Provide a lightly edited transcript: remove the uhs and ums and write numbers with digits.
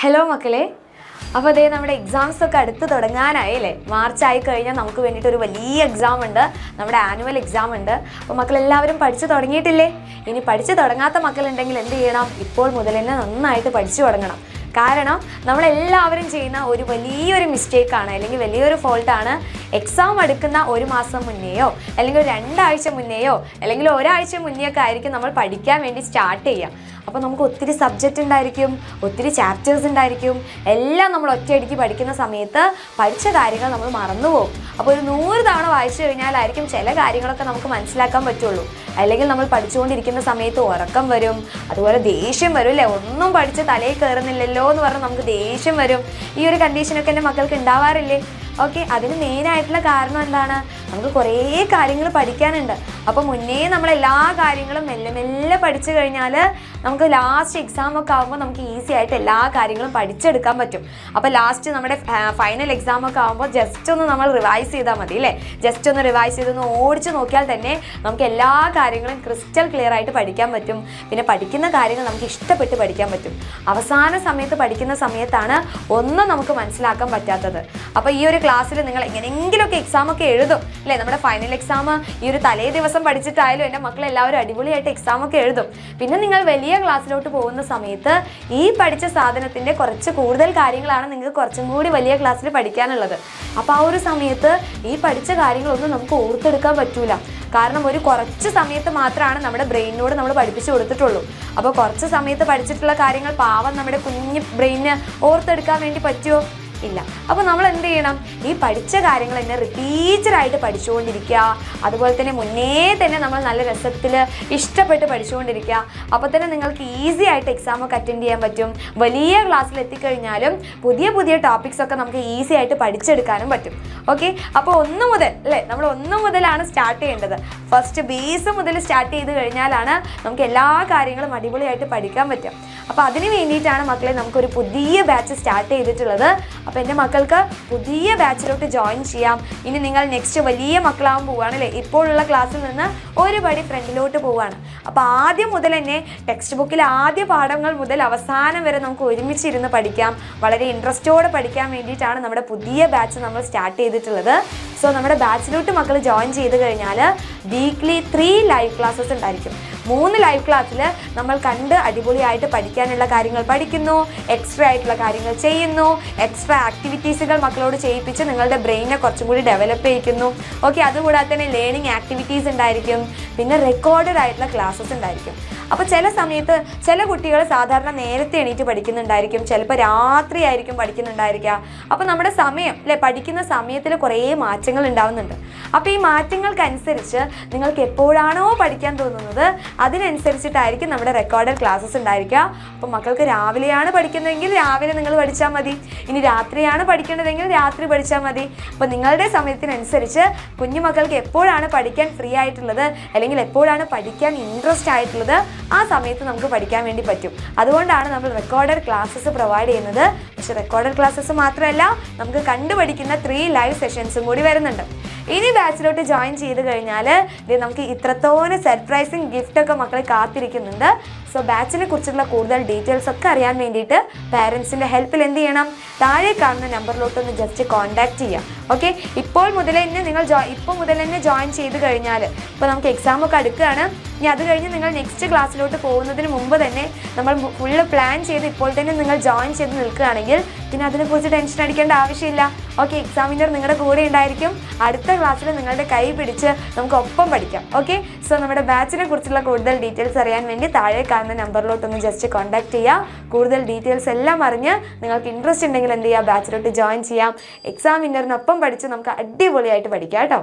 Hello മക്കളെ, അപ്പോൾ അതേ നമ്മുടെ എക്സാംസ് ഒക്കെ അടുത്ത് തുടങ്ങാനായില്ലേ. മാർച്ച് ആയി കഴിഞ്ഞാൽ നമുക്ക് വേണ്ടിയിട്ട് ഒരു വലിയ എക്സാം ഉണ്ട്, നമ്മുടെ ആനുവൽ എക്സാം ഉണ്ട്. അപ്പോൾ മക്കളെല്ലാവരും പഠിച്ചു തുടങ്ങിയിട്ടില്ലേ? ഇനി പഠിച്ചു തുടങ്ങാത്ത മക്കളുണ്ടെങ്കിൽ എന്ത് ചെയ്യണം? ഇപ്പോൾ മുതൽ തന്നെ നന്നായിട്ട് പഠിച്ചു തുടങ്ങണം. കാരണം നമ്മളെല്ലാവരും ചെയ്യുന്ന ഒരു വലിയൊരു മിസ്റ്റേക്കാണ്, അല്ലെങ്കിൽ വലിയൊരു ഫോൾട്ടാണ്. എക്സാം അടുക്കുന്ന ഒരു മാസം മുന്നേയോ അല്ലെങ്കിൽ ഒരു 2 ആഴ്ച മുന്നേയോ അല്ലെങ്കിൽ ഒരാഴ്ച മുന്നേയൊക്കെ ആയിരിക്കും നമ്മൾ പഠിക്കാൻ വേണ്ടി സ്റ്റാർട്ട് ചെയ്യുക. അപ്പോൾ നമുക്ക് ഒത്തിരി സബ്ജക്റ്റ് ഉണ്ടായിരിക്കും, ഒത്തിരി ചാപ്റ്റേഴ്സ് ഉണ്ടായിരിക്കും. എല്ലാം നമ്മൾ ഒറ്റയടിക്ക് പഠിക്കുന്ന സമയത്ത് പഠിച്ച കാര്യങ്ങൾ നമ്മൾ മറന്നുപോകും. അപ്പോൾ ഒരു 100 തവണ വായിച്ചു കഴിഞ്ഞാലായിരിക്കും ചില കാര്യങ്ങളൊക്കെ നമുക്ക് മനസ്സിലാക്കാൻ പറ്റുള്ളൂ. അല്ലെങ്കിൽ നമ്മൾ പഠിച്ചുകൊണ്ടിരിക്കുന്ന സമയത്ത് ഉറക്കം വരും, അതുപോലെ ദേഷ്യം വരും അല്ലേ. ഒന്നും പഠിച്ച് തലയിൽ കയറുന്നില്ലല്ലോ എന്ന് പറഞ്ഞാൽ നമുക്ക് ദേഷ്യം വരും. ഈ ഒരു കണ്ടീഷനൊക്കെ എൻ്റെ മക്കൾക്ക് ഉണ്ടാവാറില്ലേ? ഓക്കെ, അതിന് മെയിനായിട്ടുള്ള കാരണം എന്താണ്? നമുക്ക് കുറേ കാര്യങ്ങൾ പഠിക്കാനുണ്ട്. അപ്പോൾ മുന്നേ നമ്മളെല്ലാ കാര്യങ്ങളും മെല്ലെ മെല്ലെ പഠിച്ചു കഴിഞ്ഞാൽ നമുക്ക് ലാസ്റ്റ് എക്സാം ഒക്കെ ആകുമ്പോൾ നമുക്ക് ഈസി ആയിട്ട് എല്ലാ കാര്യങ്ങളും പഠിച്ചെടുക്കാൻ പറ്റും. അപ്പോൾ ലാസ്റ്റ് നമ്മുടെ ഫൈനൽ എക്സാം ഒക്കെ ആകുമ്പോൾ ജസ്റ്റ് ഒന്ന് നമ്മൾ റിവൈസ് ചെയ്താൽ മതി അല്ലേ. ജസ്റ്റ് ഒന്ന് റിവൈസ് ചെയ്തൊന്ന് ഓടിച്ച് നോക്കിയാൽ തന്നെ നമുക്ക് എല്ലാ കാര്യങ്ങളും ക്രിസ്റ്റൽ ക്ലിയർ ആയിട്ട് പഠിക്കാൻ പറ്റും. പിന്നെ പഠിക്കുന്ന കാര്യങ്ങൾ നമുക്ക് ഇഷ്ടപ്പെട്ട് പഠിക്കാൻ പറ്റും. അവസാന സമയത്ത് പഠിക്കുന്ന സമയത്താണ് ഒന്നും നമുക്ക് മനസ്സിലാക്കാൻ പറ്റാത്തത്. അപ്പോൾ ഈ ഒരു ക്ലാസ്സിൽ നിങ്ങൾ എങ്ങനെയെങ്കിലുമൊക്കെ എക്സാം ഒക്കെ എഴുതും അല്ലേ. നമ്മുടെ ഫൈനൽ എക്സാം ഈ ഒരു തലേ ദിവസം പഠിച്ചിട്ടായാലും എൻ്റെ മക്കളെല്ലാവരും അടിപൊളിയായിട്ട് എക്സാം ഒക്കെ എഴുതും. പിന്നെ നിങ്ങൾ വലിയ ക്ലാസ്സിലോട്ട് പോകുന്ന സമയത്ത് ഈ പഠിച്ച സാധനത്തിൻ്റെ കുറച്ച് കൂടുതൽ കാര്യങ്ങളാണ് നിങ്ങൾക്ക് കുറച്ചും കൂടി വലിയ ക്ലാസ്സിൽ പഠിക്കാനുള്ളത്. അപ്പോൾ ആ ഒരു സമയത്ത് ഈ പഠിച്ച കാര്യങ്ങളൊന്നും നമുക്ക് ഓർത്തെടുക്കാൻ പറ്റൂല. കാരണം ഒരു കുറച്ച് സമയത്ത് മാത്രമാണ് നമ്മുടെ ബ്രെയിനിനോട് നമ്മൾ പഠിപ്പിച്ചു കൊടുത്തിട്ടുള്ളൂ. അപ്പോൾ കുറച്ച് സമയത്ത് പഠിച്ചിട്ടുള്ള കാര്യങ്ങൾ പാവം നമ്മുടെ കുഞ്ഞ് ബ്രെയിനിന് ഓർത്തെടുക്കാൻ വേണ്ടി പറ്റുമോ? ഇല്ല. അപ്പോൾ നമ്മൾ എന്ത് ചെയ്യണം? ഈ പഠിച്ച കാര്യങ്ങൾ തന്നെ റിപ്പീറ്റഡായിട്ട് പഠിച്ചുകൊണ്ടിരിക്കുക. അതുപോലെ തന്നെ മുന്നേ തന്നെ നമ്മൾ നല്ല രസത്തിൽ ഇഷ്ടപ്പെട്ട് പഠിച്ചുകൊണ്ടിരിക്കുക. അപ്പോൾ തന്നെ നിങ്ങൾക്ക് ഈസി ആയിട്ട് എക്സാം ഒക്കെ അറ്റൻഡ് ചെയ്യാൻ പറ്റും. വലിയ ക്ലാസ്സിൽ എത്തിക്കഴിഞ്ഞാലും പുതിയ പുതിയ ടോപ്പിക്സ് ഒക്കെ നമുക്ക് ഈസി ആയിട്ട് പഠിച്ചെടുക്കാനും പറ്റും. ഓക്കെ, അപ്പോൾ 1 മുതൽ അല്ലേ, നമ്മൾ 1 മുതലാണ് സ്റ്റാർട്ട് ചെയ്യേണ്ടത്. ഫസ്റ്റ് ബേസ് മുതൽ സ്റ്റാർട്ട് ചെയ്ത് കഴിഞ്ഞാലാണ് നമുക്ക് എല്ലാ കാര്യങ്ങളും അടിപൊളിയായിട്ട് പഠിക്കാൻ പറ്റും. അപ്പോൾ അതിന് വേണ്ടിയിട്ടാണ് മക്കളെ നമുക്കൊരു പുതിയ ബാച്ച് സ്റ്റാർട്ട് ചെയ്തിട്ടുള്ളത്. അപ്പോൾ എൻ്റെ മക്കൾക്ക് പുതിയ ബാച്ചിലോട്ട് ജോയിൻ ചെയ്യാം. ഇനി നിങ്ങൾ നെക്സ്റ്റ് വലിയ മക്കളാവാൻ പോവുകയാണ് അല്ലേ. ഇപ്പോഴുള്ള ക്ലാസ്സിൽ നിന്ന് ഒരു പടി ഫ്രണ്ടിലോട്ട് പോവുകയാണ്. അപ്പോൾ ആദ്യം മുതൽ തന്നെ ടെക്സ്റ്റ് ബുക്കിലെ ആദ്യ പാഠങ്ങൾ മുതൽ അവസാനം വരെ നമുക്ക് ഒരുമിച്ചിരുന്ന് പഠിക്കാം. വളരെ ഇൻട്രസ്റ്റോടെ പഠിക്കാൻ വേണ്ടിയിട്ടാണ് നമ്മുടെ പുതിയ ബാച്ച് നമ്മൾ സ്റ്റാർട്ട് ചെയ്തിട്ടുള്ളത്. സോ നമ്മുടെ ബാച്ചിലോട്ട് മക്കൾ ജോയിൻ ചെയ്ത് കഴിഞ്ഞാൽ വീക്ക്ലി 3 ലൈവ് ക്ലാസ്സസ് ഉണ്ടായിരിക്കും. 3 ലൈവ് ക്ലാസ്സിൽ നമ്മൾ കണ്ട് അടിപൊളിയായിട്ട് പഠിക്കാനുള്ള കാര്യങ്ങൾ പഠിക്കുന്നു, എക്സ്ട്രാ ആയിട്ടുള്ള കാര്യങ്ങൾ ചെയ്യുന്നു, എക്സ്ട്രാ ആക്ടിവിറ്റീസുകൾ മക്കളോട് ചെയ്യിപ്പിച്ച് നിങ്ങളുടെ ബ്രെയിനെ കുറച്ചും കൂടി ഡെവലപ്പ് ചെയ്യിക്കുന്നു. ഓക്കെ, അതുകൂടാതെ തന്നെ ലേണിംഗ് ആക്ടിവിറ്റീസ് ഉണ്ടായിരിക്കും. പിന്നെ റെക്കോർഡഡ് ആയിട്ടുള്ള ക്ലാസ്സസ് ഉണ്ടായിരിക്കും. അപ്പോൾ ചില സമയത്ത് ചില കുട്ടികൾ സാധാരണ നേരത്തെ എണീറ്റ് പഠിക്കുന്നുണ്ടായിരിക്കും, ചിലപ്പോൾ രാത്രി ആയിരിക്കും പഠിക്കുന്നുണ്ടായിരിക്കുക. അപ്പോൾ നമ്മുടെ സമയം അല്ലെ, പഠിക്കുന്ന സമയത്തിൽ കുറേ മാറ്റങ്ങൾ ഉണ്ടാവുന്നുണ്ട്. അപ്പോൾ ഈ മാറ്റങ്ങൾക്കനുസരിച്ച് നിങ്ങൾക്ക് എപ്പോഴാണോ പഠിക്കാൻ തോന്നുന്നത് അതിനനുസരിച്ചിട്ടായിരിക്കും നമ്മുടെ റെക്കോർഡഡ് ക്ലാസ്സസ് ഉണ്ടായിരിക്കുക. അപ്പോൾ മക്കൾക്ക് രാവിലെയാണ് പഠിക്കുന്നതെങ്കിൽ രാവിലെ നിങ്ങൾ പഠിച്ചാൽ മതി. ഇനി രാത്രിയാണ് പഠിക്കേണ്ടതെങ്കിൽ രാത്രി പഠിച്ചാൽ മതി. അപ്പോൾ നിങ്ങളുടെ സമയത്തിനനുസരിച്ച് കുഞ്ഞുമക്കൾക്ക് എപ്പോഴാണ് പഠിക്കാൻ ഫ്രീ ആയിട്ടുള്ളത് അല്ലെങ്കിൽ എപ്പോഴാണ് പഠിക്കാൻ ഇൻട്രസ്റ്റ് ആയിട്ടുള്ളത് ആ സമയത്ത് നമുക്ക് പഠിക്കാൻ വേണ്ടി പറ്റും. അതുകൊണ്ടാണ് നമ്മൾ റെക്കോർഡഡ് ക്ലാസ്സസ് പ്രൊവൈഡ് ചെയ്യുന്നത്. പക്ഷെ റെക്കോർഡഡ് ക്ലാസ്സസ് മാത്രമല്ല, നമുക്ക് കണ്ടുപഠിക്കുന്ന 3 ലൈവ് സെഷൻസും കൂടി വരുന്നുണ്ട്. ഇനി ബാച്ചിലോട്ട് ജോയിൻ ചെയ്ത് കഴിഞ്ഞാൽ നമുക്ക് ഇത്രത്തോനെ സർപ്രൈസിങ് ഗിഫ്റ്റൊക്കെ മക്കളെ കാത്തിരിക്കുന്നുണ്ട്. സോ ബാച്ചിനെ കുറിച്ചുള്ള കൂടുതൽ ഡീറ്റെയിൽസ് ഒക്കെ അറിയാൻ വേണ്ടിയിട്ട് പാരൻസിൻ്റെ ഹെൽപ്പിൽ എന്ത് ചെയ്യണം? താഴെ കാണുന്ന നമ്പറിലോട്ടൊന്ന് ജസ്റ്റ് കോൺടാക്റ്റ് ചെയ്യാം. ഓക്കെ, ഇപ്പോൾ മുതൽ തന്നെ ജോയിൻ ചെയ്ത് കഴിഞ്ഞാൽ ഇപ്പോൾ നമുക്ക് എക്സാം ഒക്കെ അടുക്കുകയാണ്. ഇനി അത് കഴിഞ്ഞ് നിങ്ങൾ നെക്സ്റ്റ് ക്ലാസ്സിലോട്ട് പോകുന്നതിന് മുമ്പ് തന്നെ നമ്മൾ ഫുള്ള് പ്ലാൻ ചെയ്ത് ഇപ്പോൾ തന്നെ നിങ്ങൾ ജോയിൻ ചെയ്ത് നിൽക്കുകയാണെങ്കിൽ പിന്നെ അതിനെക്കുറിച്ച് ടെൻഷൻ അടിക്കേണ്ട ആവശ്യമില്ല. ഓക്കെ, എക്സാമിനർ നിങ്ങളുടെ കൂടെ ഉണ്ടായിരിക്കും. അടുത്ത ക്ലാസ്സിൽ നിങ്ങളുടെ കൈ പിടിച്ച് നമുക്ക് ഒപ്പം പഠിക്കാം. ഓക്കെ, സോ നമ്മുടെ ബാച്ചിനെ കുറിച്ചുള്ള കൂടുതൽ ഡീറ്റെയിൽസ് അറിയാൻ വേണ്ടി താഴെ കാണുന്ന നമ്പറിലോട്ടൊന്ന് ജസ്റ്റ് കോൺടാക്ട് ചെയ്യുക. കൂടുതൽ ഡീറ്റെയിൽസ് എല്ലാം അറിഞ്ഞ് നിങ്ങൾക്ക് ഇൻട്രസ്റ്റ് ഉണ്ടെങ്കിൽ എന്ത് ചെയ്യുക? ബാച്ചിലോട്ട് ജോയിൻ ചെയ്യാം. എക്സാമിനറിനൊപ്പം പഠിച്ച് നമുക്ക് അടിപൊളിയായിട്ട് പഠിക്കാം കേട്ടോ.